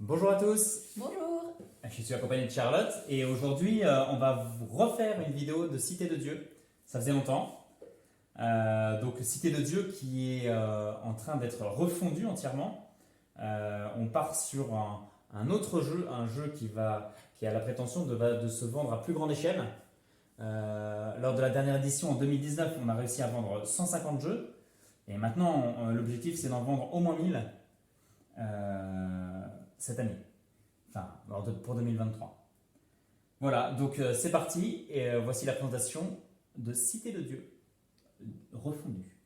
Bonjour à tous, Bonjour. je suis accompagné de Charlotte et aujourd'hui on va vous refaire une vidéo de Cité de Dieu. Ça faisait longtemps. Donc Cité de Dieu qui est en train d'être refondu entièrement. On part sur un autre jeu, un jeu qui a la prétention de se vendre à plus grande échelle. Lors de la dernière édition en 2019, on a réussi à vendre 150 jeux et maintenant l'objectif c'est d'en vendre au moins 1000 cette année. Enfin, pour 2023. Voilà, donc c'est parti et voici la présentation de Cité de Dieu refondue.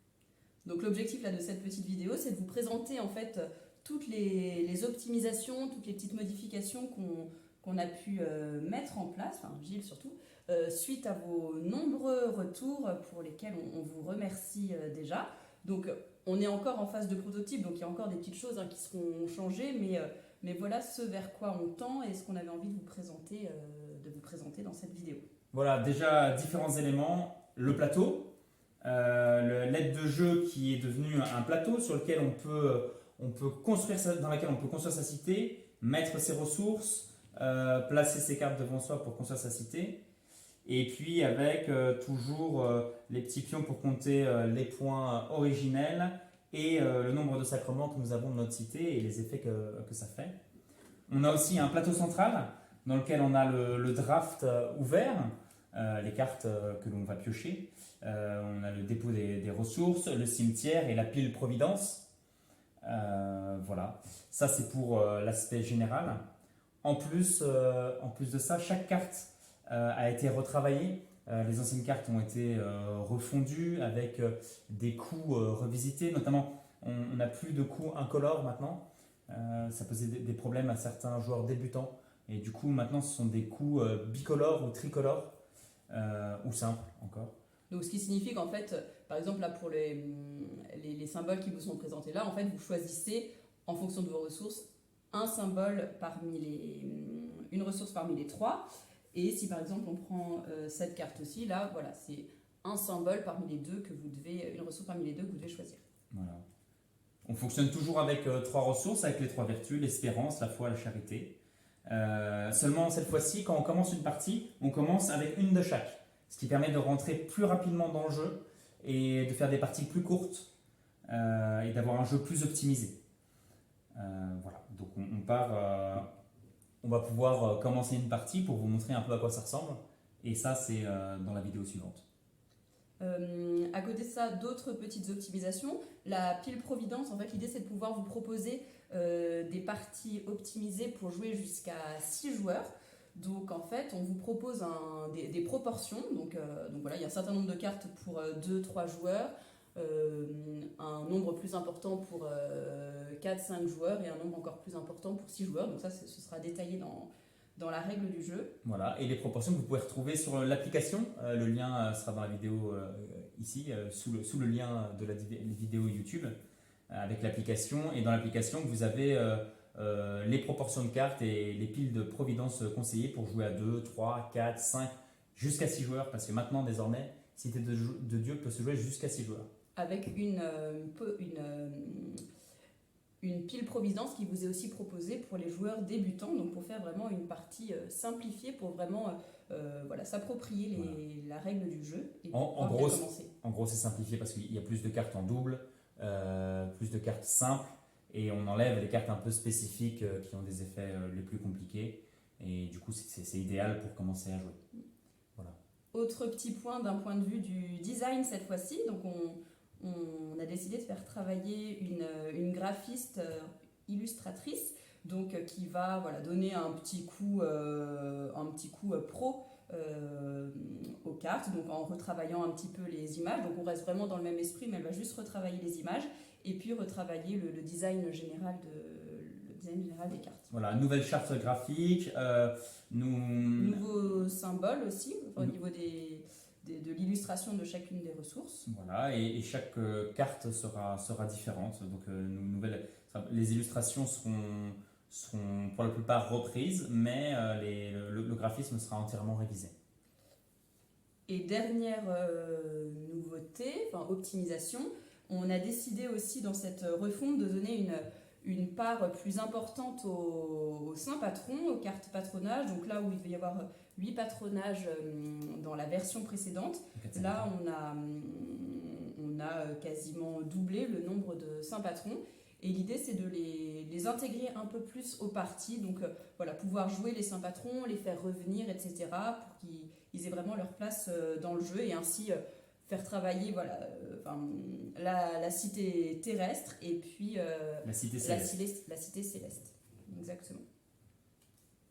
Donc l'objectif là de cette petite vidéo, c'est de vous présenter en fait toutes les optimisations, toutes les petites modifications qu'on a pu mettre en place, enfin Gilles surtout, suite à vos nombreux retours pour lesquels on vous remercie déjà. Donc on est encore en phase de prototype, donc il y a encore des petites choses qui seront changées, mais voilà ce vers quoi on tend et ce qu'on avait envie de vous présenter dans cette vidéo. Voilà, déjà différents éléments. Le plateau, l'aide de jeu qui est devenu un plateau sur lequel on peut construire dans lequel on peut construire sa cité, mettre ses ressources, placer ses cartes devant soi pour construire sa cité. Et puis avec toujours les petits pions pour compter les points originels et le nombre de sacrements que nous avons de notre cité et les effets que ça fait. On a aussi un plateau central dans lequel on a le draft ouvert, les cartes que l'on va piocher. On a le dépôt des ressources, le cimetière et la pile providence. Voilà, ça c'est pour l'aspect général. En plus de ça, chaque carte a été retravaillée. Les anciennes cartes ont été refondues avec des coups revisités. Notamment, on n'a plus de coups incolores maintenant. Ça posait des problèmes à certains joueurs débutants. Et du coup, maintenant, ce sont des coups bicolores ou tricolores, ou simples encore. Donc ce qui signifie qu'en fait, par exemple là pour les symboles qui vous sont présentés là, en fait vous choisissez en fonction de vos ressources un symbole une ressource parmi les trois. Et si par exemple on prend cette carte-ci, là voilà, c'est un symbole parmi les deux une ressource parmi les deux que vous devez choisir. Voilà. On fonctionne toujours avec trois ressources, avec les trois vertus, l'espérance, la foi, la charité. Seulement cette fois-ci, quand on commence une partie, on commence avec une de chaque, ce qui permet de rentrer plus rapidement dans le jeu et de faire des parties plus courtes et d'avoir un jeu plus optimisé. Voilà, donc on va pouvoir commencer une partie pour vous montrer un peu à quoi ça ressemble et ça c'est dans la vidéo suivante. À côté de ça, d'autres petites optimisations. La pile Providence, en fait, l'idée c'est de pouvoir vous proposer des parties optimisées pour jouer jusqu'à 6 joueurs. Donc en fait, on vous propose des proportions. Donc voilà, il y a un certain nombre de cartes pour 2-3 joueurs, un nombre plus important pour 4-5 joueurs et un nombre encore plus important pour 6 joueurs. Donc ça, ce sera détaillé dans la règle du jeu. Voilà, et les proportions que vous pouvez retrouver sur l'application. Le lien sera dans la vidéo ici, sous le lien de la vidéo YouTube, avec l'application. Et dans l'application, vous avez les proportions de cartes et les piles de providence conseillées pour jouer à 2, 3, 4, 5, jusqu'à 6 joueurs. Parce que maintenant, désormais, Cité de Dieu peut se jouer jusqu'à 6 joueurs. Avec une pile Providence qui vous est aussi proposée pour les joueurs débutants, donc pour faire vraiment une partie simplifiée, pour vraiment s'approprier la règle du jeu et en gros, c'est simplifié parce qu'il y a plus de cartes en double, plus de cartes simples, et on enlève les cartes un peu spécifiques qui ont des effets les plus compliqués, et du coup c'est idéal pour commencer à jouer. Voilà. Autre petit point d'un point de vue du design cette fois-ci, donc on a décidé de faire travailler une graphiste illustratrice, donc qui va donner un petit coup pro aux cartes, donc en retravaillant un petit peu les images. Donc on reste vraiment dans le même esprit, mais elle va juste retravailler les images et puis retravailler le design général des cartes. Voilà, nouvelle charte graphique, nouveaux symboles aussi, au niveau de l'illustration de chacune des ressources. Voilà, et chaque carte sera différente. Donc les illustrations seront pour la plupart reprises, mais le graphisme sera entièrement révisé. Et dernière nouveauté, optimisation, on a décidé aussi dans cette refonte de donner une part plus importante aux saints patrons, aux cartes patronage. Donc là où il devait y avoir 8 patronages dans la version précédente, là on a quasiment doublé le nombre de saints patrons. Et l'idée, c'est de les intégrer un peu plus aux parties. Donc voilà, pouvoir jouer les saints patrons, les faire revenir, etc. pour qu'ils aient vraiment leur place dans le jeu et ainsi faire travailler la cité terrestre et puis la cité céleste. La cité céleste. Exactement.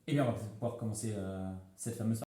Et bien, on va pouvoir commencer cette fameuse